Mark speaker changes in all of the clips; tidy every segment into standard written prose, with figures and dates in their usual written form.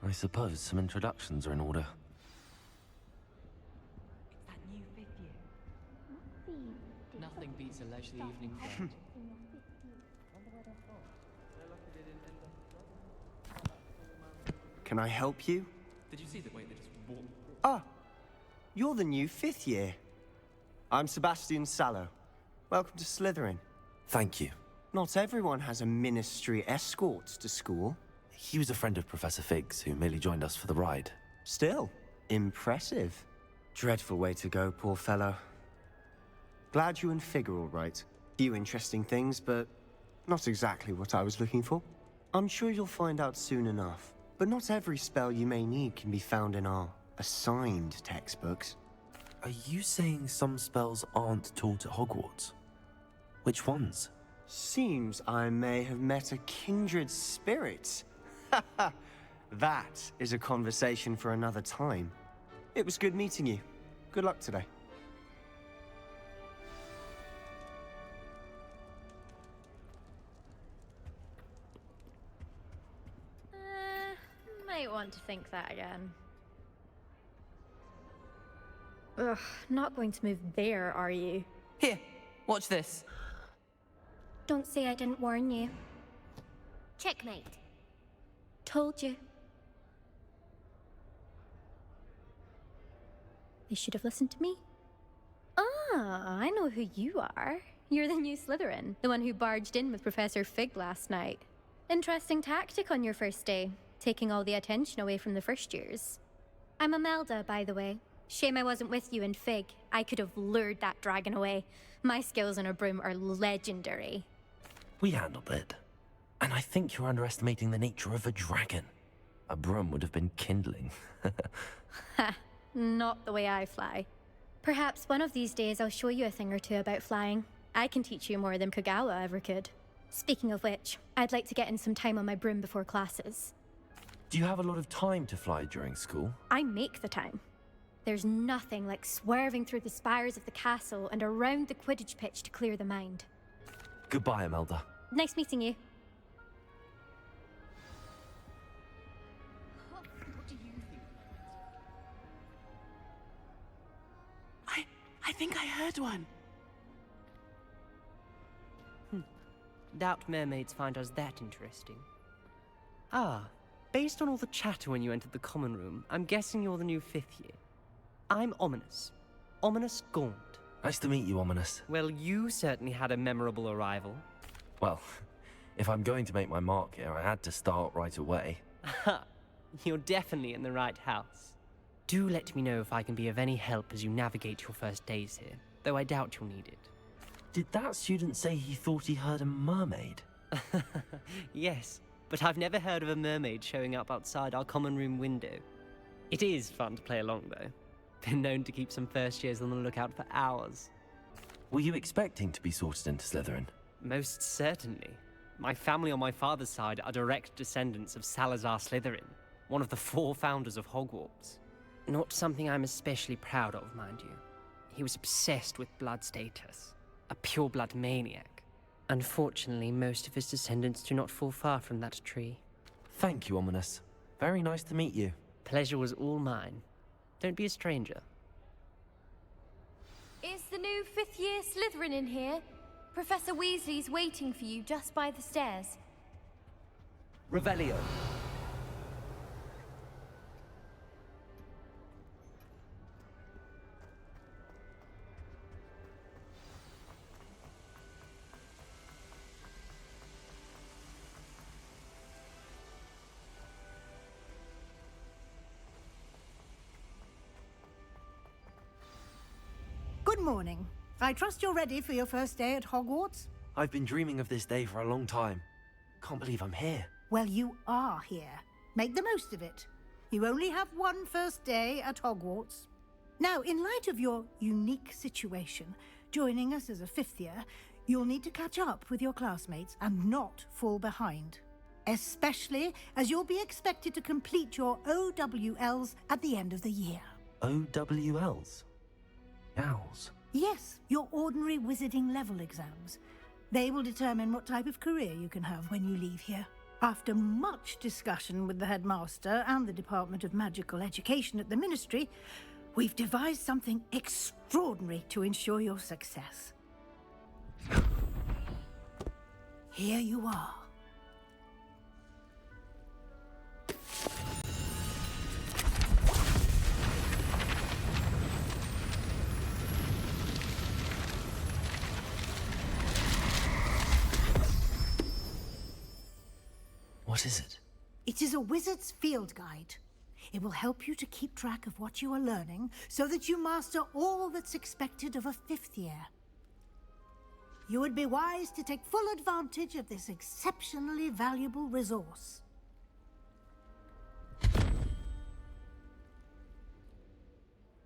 Speaker 1: I suppose some introductions are in order.
Speaker 2: It's that new fifth year. Nothing beats a leisurely evening friend.
Speaker 3: Can I help you?
Speaker 2: Did you see the way they just walked?
Speaker 3: Ah, you're the new fifth year. I'm Sebastian Sallow. Welcome to Slytherin.
Speaker 1: Thank you.
Speaker 3: Not everyone has a ministry escort to school.
Speaker 1: He was a friend of Professor Fig's who merely joined us for the ride.
Speaker 3: Still, impressive. Dreadful way to go, poor fellow. Glad you and Fig are all right. Few interesting things, but not exactly what I was looking for. I'm sure you'll find out soon enough. But not every spell you may need can be found in our assigned textbooks.
Speaker 1: Are you saying some spells aren't taught at Hogwarts? Which ones?
Speaker 3: Seems I may have met a kindred spirit. That is a conversation for another time. It was good meeting you. Good luck today.
Speaker 4: Might want to think that again. Ugh, not going to move there, are you?
Speaker 5: Here, watch this.
Speaker 4: Don't say I didn't warn you.
Speaker 6: Checkmate.
Speaker 4: Told you. They should have listened to me. Ah, I know who you are. You're the new Slytherin, the one who barged in with Professor Fig last night. Interesting tactic on your first day, taking all the attention away from the first years. I'm Imelda, by the way. Shame I wasn't with you in Fig. I could have lured that dragon away. My skills on a broom are legendary.
Speaker 1: We handled it. And I think you're underestimating the nature of a dragon. A broom would have been kindling.
Speaker 4: Ha, not the way I fly. Perhaps one of these days I'll show you a thing or two about flying. I can teach you more than Kogawa ever could. Speaking of which, I'd like to get in some time on my broom before classes.
Speaker 1: Do you have a lot of time to fly during school?
Speaker 4: I make the time. There's nothing like swerving through the spires of the castle and around the Quidditch pitch to clear the mind.
Speaker 1: Goodbye, Imelda.
Speaker 4: Nice meeting you.
Speaker 2: What do you think?
Speaker 5: I think I heard one. Doubt mermaids find us that interesting. Ah, based on all the chatter when you entered the common room, I'm guessing you're the new fifth year. I'm Ominous. Ominous Gaunt.
Speaker 1: Nice to meet you, Ominous.
Speaker 5: Well, you certainly had a memorable arrival.
Speaker 1: Well, if I'm going to make my mark here, I had to start right away.
Speaker 5: Ha! You're definitely in the right house. Do let me know if I can be of any help as you navigate your first days here, though I doubt you'll need it.
Speaker 1: Did that student say he thought he heard a mermaid?
Speaker 5: Yes, but I've never heard of a mermaid showing up outside our common room window. It is fun to play along, though. Been known to keep some first years on the lookout for hours.
Speaker 1: Were you expecting to be sorted into Slytherin?
Speaker 5: Most certainly. My family on my father's side are direct descendants of Salazar Slytherin, one of the 4 founders of Hogwarts. Not something I'm especially proud of, mind you. He was obsessed with blood status, a pure-blood maniac. Unfortunately, most of his descendants do not fall far from that tree.
Speaker 1: Thank you, Ominous. Very nice to meet you.
Speaker 5: Pleasure was all mine. Don't be a stranger.
Speaker 6: Is the new fifth year Slytherin in here? Professor Weasley's waiting for you just by the stairs.
Speaker 7: Revelio.
Speaker 8: Good morning. I trust you're ready for your first day at Hogwarts?
Speaker 1: I've been dreaming of this day for a long time. Can't believe I'm here.
Speaker 8: Well, you are here. Make the most of it. You only have one first day at Hogwarts. Now, in light of your unique situation, joining us as a fifth year, you'll need to catch up with your classmates and not fall behind. Especially as you'll be expected to complete your OWLs at the end of the year.
Speaker 1: OWLs? Owls?
Speaker 8: Yes, your ordinary wizarding level exams. They will determine what type of career you can have when you leave here. After much discussion with the headmaster and the Department of Magical Education at the Ministry, we've devised something extraordinary to ensure your success. Here you are.
Speaker 1: What is it?
Speaker 8: It is a wizard's field guide. It will help you to keep track of what you are learning so that you master all that's expected of a 5th year. You would be wise to take full advantage of this exceptionally valuable resource.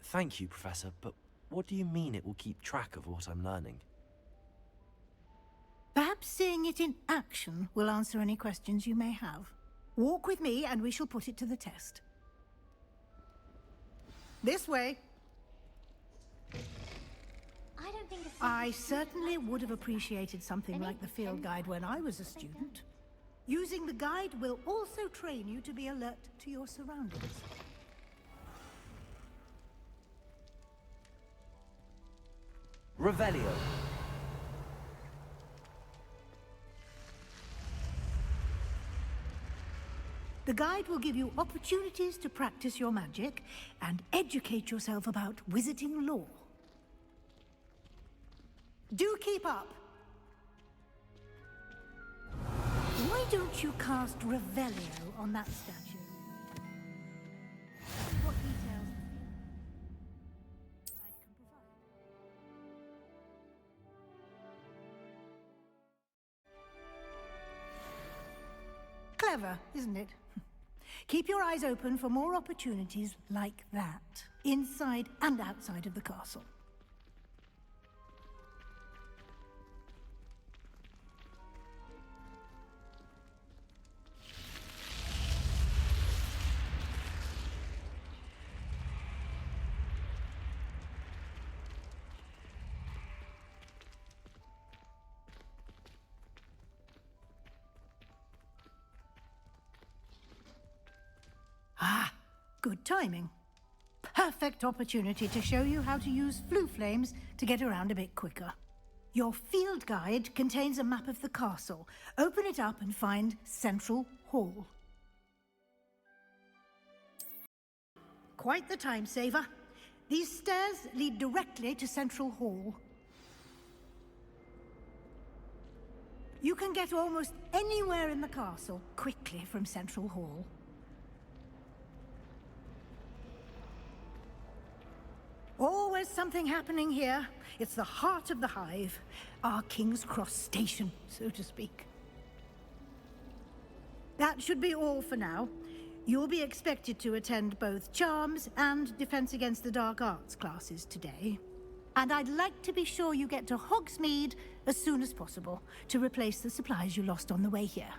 Speaker 1: Thank you, Professor, but what do you mean it will keep track of what I'm learning?
Speaker 8: Perhaps seeing it in action will answer any questions you may have. Walk with me and we shall put it to the test. This way. I certainly would have appreciated something like the field guide when I was a student. Using the guide will also train you to be alert to your surroundings.
Speaker 7: Revelio.
Speaker 8: The guide will give you opportunities to practice your magic and educate yourself about wizarding lore. Do keep up! Why don't you cast Revelio on that statue? What details the guide can provide? Clever, isn't it? Keep your eyes open for more opportunities like that, inside and outside of the castle. Ah, good timing. Perfect opportunity to show you how to use flue flames to get around a bit quicker. Your field guide contains a map of the castle. Open it up and find Central Hall. Quite the time saver. These stairs lead directly to Central Hall. You can get almost anywhere in the castle quickly from Central Hall. Always something happening here. It's the heart of the hive, our King's Cross station, so to speak. That should be all for now. You'll be expected to attend both Charms and Defense Against the Dark Arts classes today. And I'd like to be sure you get to Hogsmeade as soon as possible to replace the supplies you lost on the way here.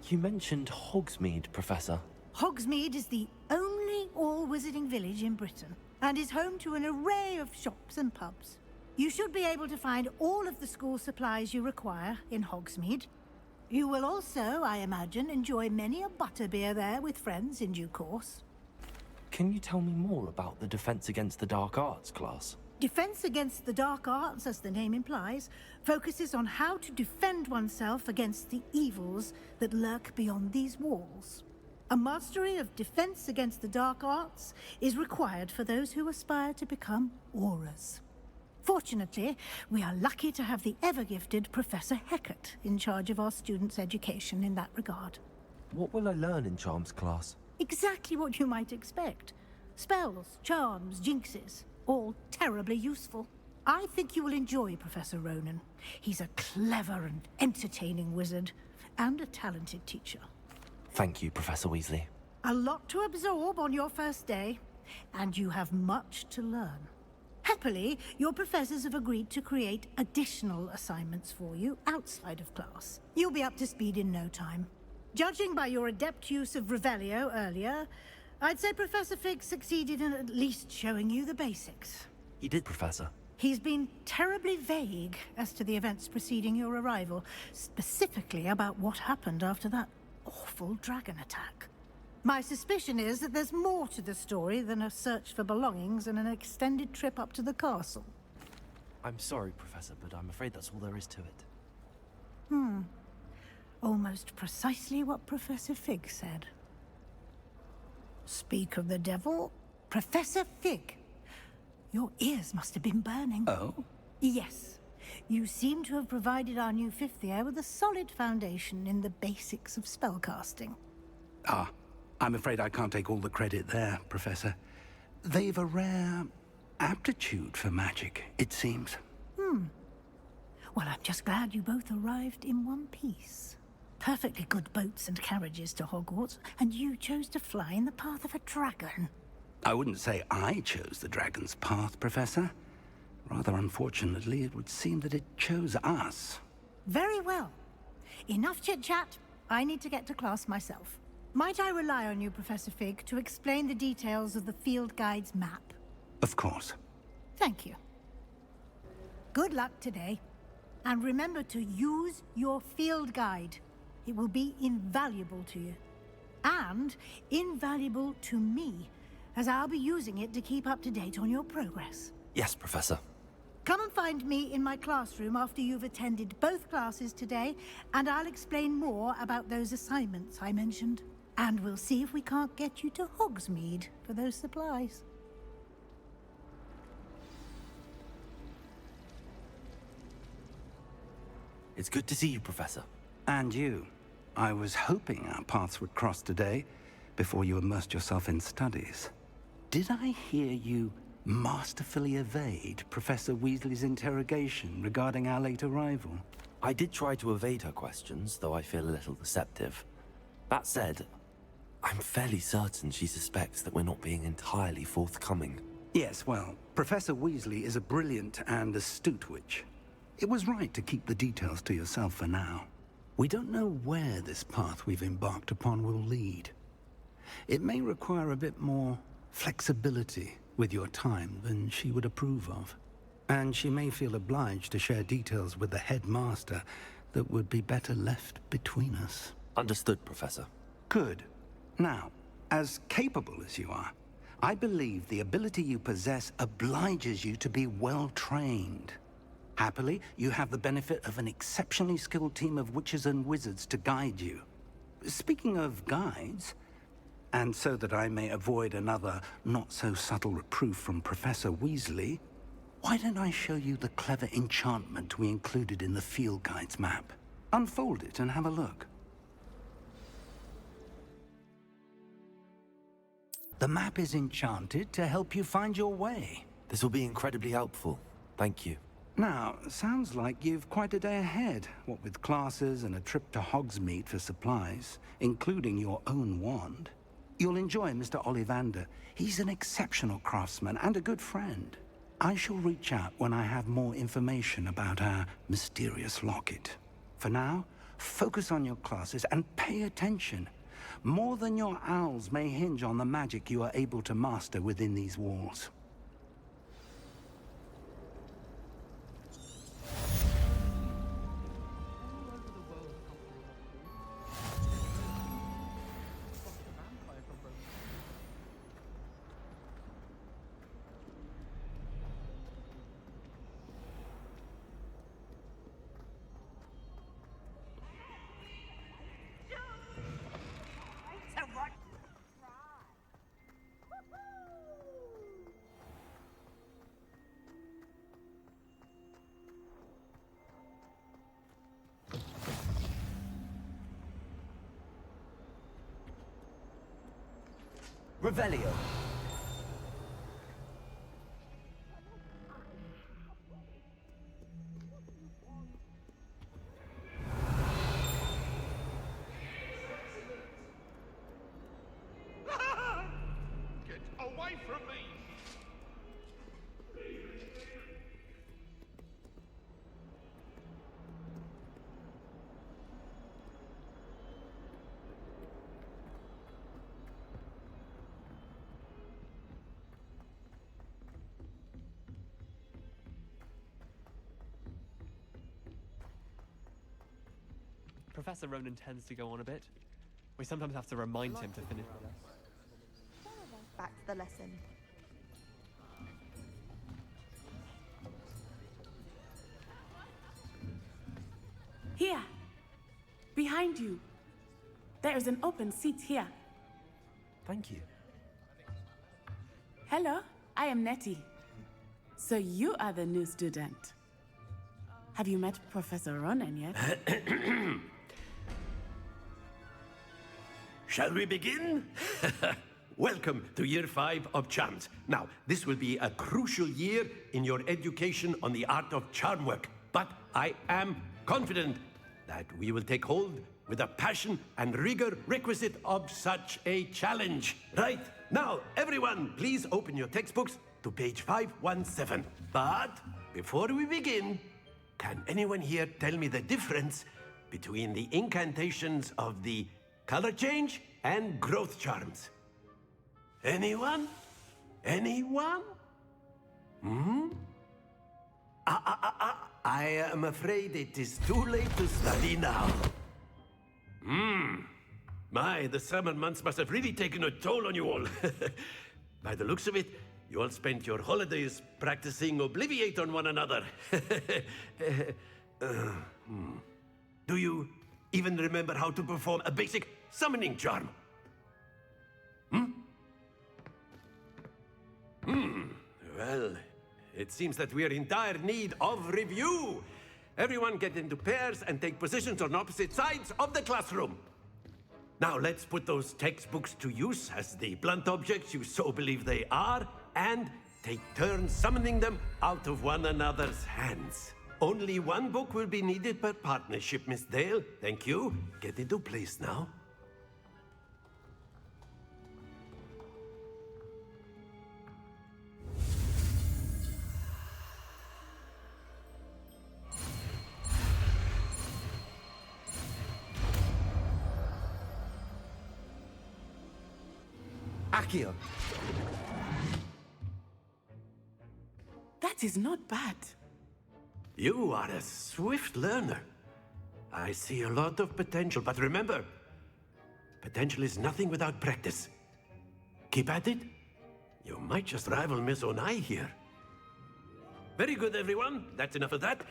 Speaker 1: You mentioned Hogsmeade, Professor.
Speaker 8: Hogsmeade is the only all-wizarding village in Britain and is home to an array of shops and pubs. You should be able to find all of the school supplies you require in Hogsmeade. You will also, I imagine, enjoy many a butterbeer there with friends in due course.
Speaker 1: Can you tell me more about the Defense Against the Dark Arts class?
Speaker 8: Defense Against the Dark Arts, as the name implies, focuses on how to defend oneself against the evils that lurk beyond these walls. A mastery of Defense Against the Dark Arts is required for those who aspire to become Aurors. Fortunately, we are lucky to have the ever-gifted Professor Hecat in charge of our students' education in that regard.
Speaker 1: What will I learn in Charms class?
Speaker 8: Exactly what you might expect. Spells, charms, jinxes, all terribly useful. I think you will enjoy Professor Ronan. He's a clever and entertaining wizard, and a talented teacher.
Speaker 1: Thank you, Professor Weasley.
Speaker 8: A lot to absorb on your first day, and you have much to learn. Happily, your professors have agreed to create additional assignments for you outside of class. You'll be up to speed in no time. Judging by your adept use of Revelio earlier, I'd say Professor Fig succeeded in at least showing you the basics.
Speaker 1: He did, Professor.
Speaker 8: He's been terribly vague as to the events preceding your arrival, specifically about what happened after that awful dragon attack. My suspicion is that there's more to the story than a search for belongings and an extended trip up to the castle.
Speaker 1: I'm sorry, Professor, but I'm afraid that's all there is to it.
Speaker 8: Almost precisely what Professor Fig said. Speak of the devil, Professor Fig. Your ears must have been burning.
Speaker 9: Oh?
Speaker 8: Yes. You seem to have provided our new fifth year with a solid foundation in the basics of spellcasting.
Speaker 9: Ah, I'm afraid I can't take all the credit there, Professor. They've a rare aptitude for magic, it seems.
Speaker 8: Well, I'm just glad you both arrived in one piece. Perfectly good boats and carriages to Hogwarts, and you chose to fly in the path of a dragon.
Speaker 9: I wouldn't say I chose the dragon's path, Professor. Rather unfortunately, it would seem that it chose us.
Speaker 8: Very well. Enough chit-chat. I need to get to class myself. Might I rely on you, Professor Fig, to explain the details of the field guide's map?
Speaker 9: Of course.
Speaker 8: Thank you. Good luck today. And remember to use your field guide. It will be invaluable to you. And invaluable to me, as I'll be using it to keep up to date on your progress.
Speaker 1: Yes, Professor.
Speaker 8: Come and find me in my classroom after you've attended both classes today, and I'll explain more about those assignments I mentioned. And we'll see if we can't get you to Hogsmeade for those supplies.
Speaker 1: It's good to see you, Professor.
Speaker 9: And you. I was hoping our paths would cross today, before you immersed yourself in studies. Did I hear you masterfully evade Professor Weasley's interrogation regarding our late arrival?
Speaker 1: I did try to evade her questions, though I feel a little deceptive. That said, I'm fairly certain she suspects that we're not being entirely forthcoming.
Speaker 9: Yes, well, Professor Weasley is a brilliant and astute witch. It was right to keep the details to yourself for now. We don't know where this path we've embarked upon will lead. It may require a bit more flexibility with your time than she would approve of. And she may feel obliged to share details with the headmaster that would be better left between us.
Speaker 1: Understood, Professor.
Speaker 9: Good. Now, as capable as you are, I believe the ability you possess obliges you to be well trained. Happily, you have the benefit of an exceptionally skilled team of witches and wizards to guide you. Speaking of guides, and so that I may avoid another not-so-subtle reproof from Professor Weasley, why don't I show you the clever enchantment we included in the field guide's map? Unfold it and have a look. The map is enchanted to help you find your way.
Speaker 1: This will be incredibly helpful. Thank you.
Speaker 9: Now, sounds like you've quite a day ahead, what with classes and a trip to Hogsmeade for supplies, including your own wand. You'll enjoy Mr. Ollivander. He's an exceptional craftsman and a good friend. I shall reach out when I have more information about our mysterious locket. For now, focus on your classes and pay attention. More than your owls may hinge on the magic you are able to master within these walls.
Speaker 7: Revelio.
Speaker 10: Get away from me!
Speaker 5: Professor Ronan tends to go on a bit. We sometimes have to remind him to finish with us.
Speaker 11: Back to the lesson.
Speaker 12: Here. Behind you. There is an open seat here.
Speaker 1: Thank you.
Speaker 12: Hello, I am Nettie. So you are the new student. Have you met Professor Ronan yet?
Speaker 13: Shall we begin? Welcome to Year 5 of Charms. Now, this will be a crucial year in your education on the art of charm work. But I am confident that we will take hold with the passion and rigor requisite of such a challenge. Right, now, everyone, please open your textbooks to page 517. But before we begin, can anyone here tell me the difference between the incantations of the color change and growth charms? Anyone? Anyone? I am afraid it is too late to study now. My, the summer months must have really taken a toll on you all. By the looks of it, you all spent your holidays practicing Obliviate on one another. Do you even remember how to perform a basic summoning charm? Well, it seems that we are in dire need of review. Everyone get into pairs and take positions on opposite sides of the classroom. Now let's put those textbooks to use as the blunt objects you so believe they are, and take turns summoning them out of one another's hands. Only one book will be needed per partnership, Miss Dale. Thank you. Get into place now.
Speaker 3: Accio.
Speaker 12: That is not bad.
Speaker 13: You are a swift learner. I see a lot of potential, but remember, potential is nothing without practice. Keep at it. You might just rival Miss Onai here. Very good, everyone. That's enough of that.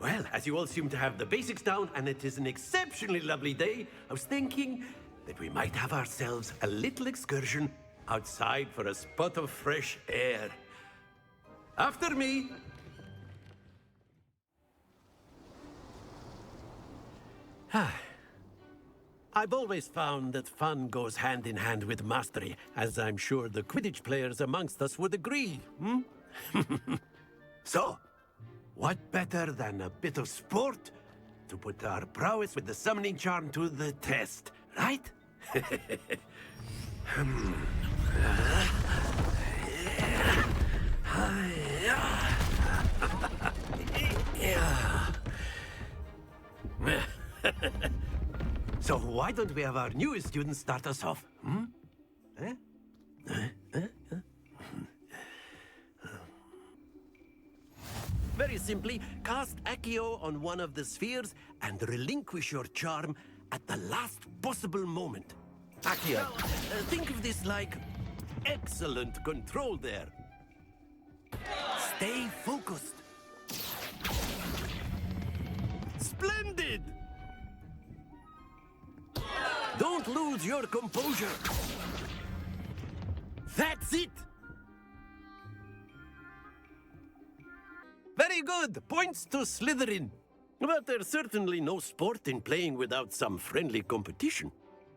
Speaker 13: Well, as you all seem to have the basics down, and it is an exceptionally lovely day, I was thinking that we might have ourselves a little excursion outside for a spot of fresh air. After me. I've always found that fun goes hand in hand with mastery, as I'm sure the Quidditch players amongst us would agree, So, what better than a bit of sport to put our prowess with the summoning charm to the test, right? So why don't we have our newest student start us off? Very simply, cast Accio on one of the spheres and relinquish your charm at the last possible moment. Accio. Now, think of this like excellent control there. Stay focused. Splendid! Don't lose your composure. That's it! Very good. Points to Slytherin. But there's certainly no sport in playing without some friendly competition.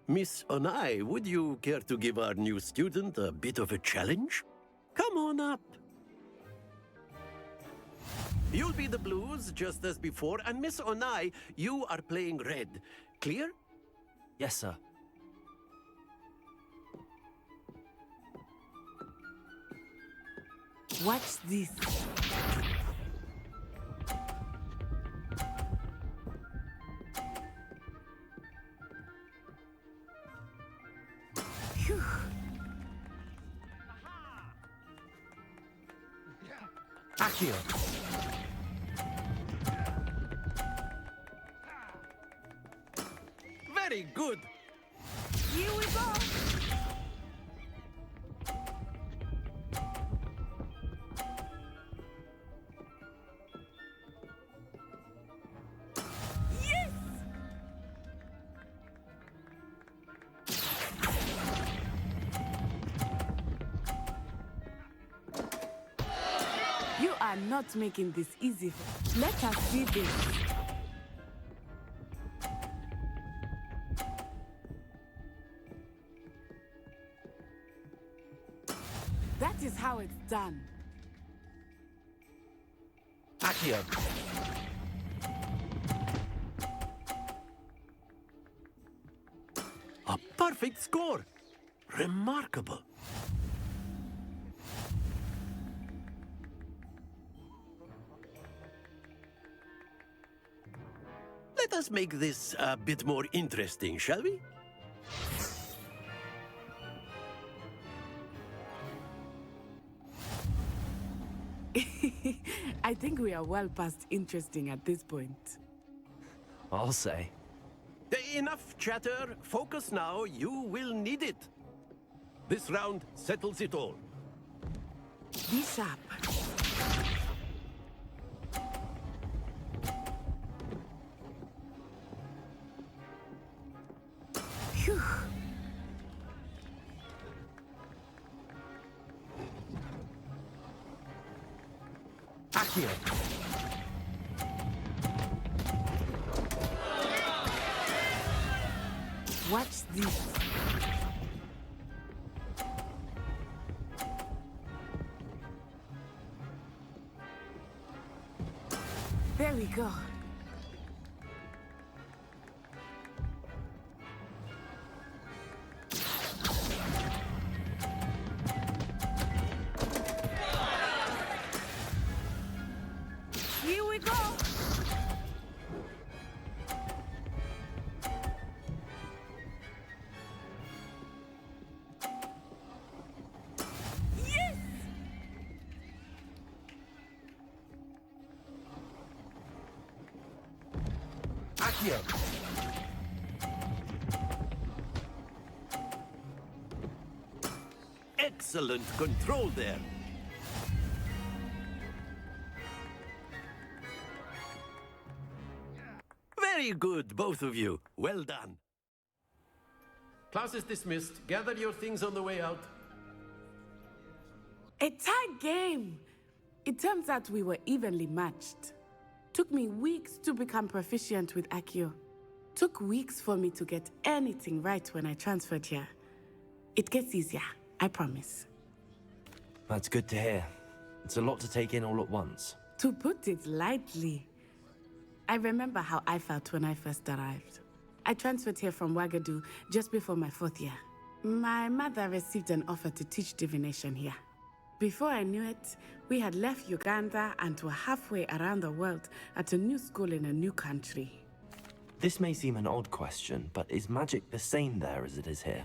Speaker 13: Miss Onai, would you care to give our new student a bit of a challenge? Come on up. You'll be the blues, just as before, and Miss Onai, you are playing red. Clear?
Speaker 1: Yes, sir.
Speaker 12: Watch this. Phew.
Speaker 3: Accio.
Speaker 13: Very good.
Speaker 12: are not making this easy for. Let us see this. That is how it's done.
Speaker 13: Accio. A perfect score. Remarkable. Let us make this a bit more interesting, shall we?
Speaker 12: I think we are well past interesting at this point.
Speaker 1: I'll say.
Speaker 13: Enough chatter. Focus now. You will need it. This round settles it all.
Speaker 12: Be sharp. Phew.
Speaker 13: Accio.
Speaker 12: Watch this. There we go. Here we go. Yes!
Speaker 13: Accio. Excellent control there. Very good, both of you. Well done. Class is dismissed. Gather your things on the way out.
Speaker 12: A tight game. It turns out we were evenly matched. Took me weeks to become proficient with Accio. Took weeks for me to get anything right when I transferred here. It gets easier, I promise.
Speaker 1: That's good to hear. It's a lot to take in all at once.
Speaker 12: To put it lightly, I remember how I felt when I first arrived. I transferred here from Wagadu just before my 4th year. My mother received an offer to teach divination here. Before I knew it, we had left Uganda and were halfway around the world at a new school in a new country.
Speaker 1: This may seem an odd question, but is magic the same there as it is here?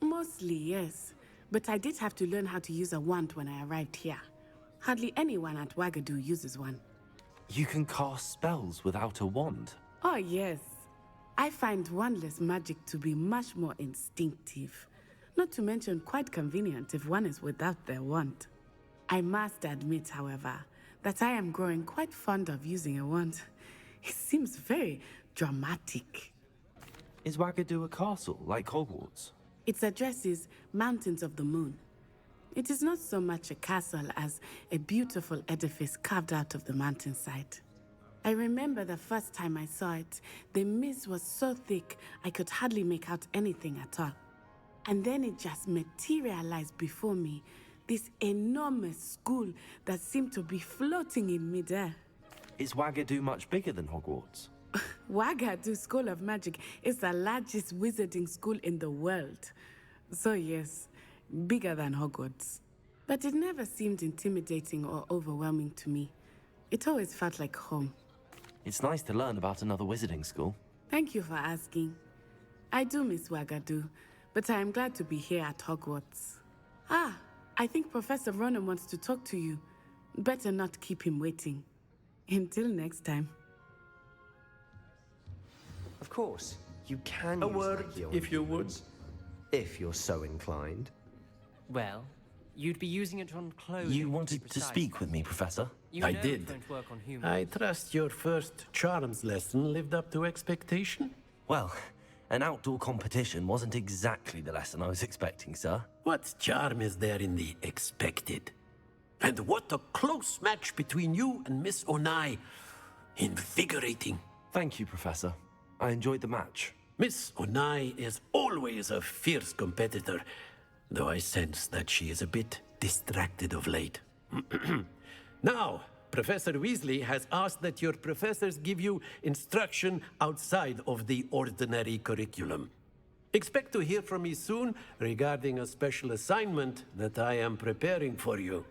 Speaker 12: Mostly, yes. But I did have to learn how to use a wand when I arrived here. Hardly anyone at Wagadu uses one.
Speaker 1: You can cast spells without a wand?
Speaker 12: Oh, yes. I find wandless magic to be much more instinctive. Not to mention quite convenient if one is without their wand. I must admit, however, that I am growing quite fond of using a wand. It seems very dramatic.
Speaker 1: Is Wagadu a castle, like Hogwarts?
Speaker 12: Its address is Mountains of the Moon. It is not so much a castle as a beautiful edifice carved out of the mountainside. I remember the first time I saw it, the mist was so thick I could hardly make out anything at all. And then it just materialized before me, this enormous school that seemed to be floating in midair.
Speaker 1: Is Wagadu much bigger than Hogwarts?
Speaker 12: Wagadu School of Magic is the largest wizarding school in the world. So yes, bigger than Hogwarts. But it never seemed intimidating or overwhelming to me. It always felt like home.
Speaker 1: It's nice to learn about another wizarding school.
Speaker 12: Thank you for asking. I do miss Wagadu, but I am glad to be here at Hogwarts. Ah, I think Professor Ronan wants to talk to you. Better not keep him waiting. Until next time.
Speaker 3: Of course, you can
Speaker 13: A
Speaker 3: use
Speaker 13: word,
Speaker 3: Accio
Speaker 13: if you would.
Speaker 3: if you're so inclined.
Speaker 5: Well, you'd be using it on clothing.
Speaker 1: You
Speaker 5: to be
Speaker 1: wanted to
Speaker 5: precise.
Speaker 1: speak with me, Professor?
Speaker 5: You
Speaker 13: I
Speaker 5: know
Speaker 13: did.
Speaker 5: it won't work on humans.
Speaker 13: I trust your first charms lesson lived up to expectation?
Speaker 1: Well, an outdoor competition wasn't exactly the lesson I was expecting, sir.
Speaker 13: What charm is there in the expected? And what a close match between you and Miss Onai. Invigorating.
Speaker 1: Thank you, Professor. I enjoyed the match.
Speaker 13: Miss Onai is always a fierce competitor, though I sense that she is a bit distracted of late. Now, Professor Weasley has asked that your professors give you instruction outside of the ordinary curriculum. Expect to hear from me soon regarding a special assignment that I am preparing for you.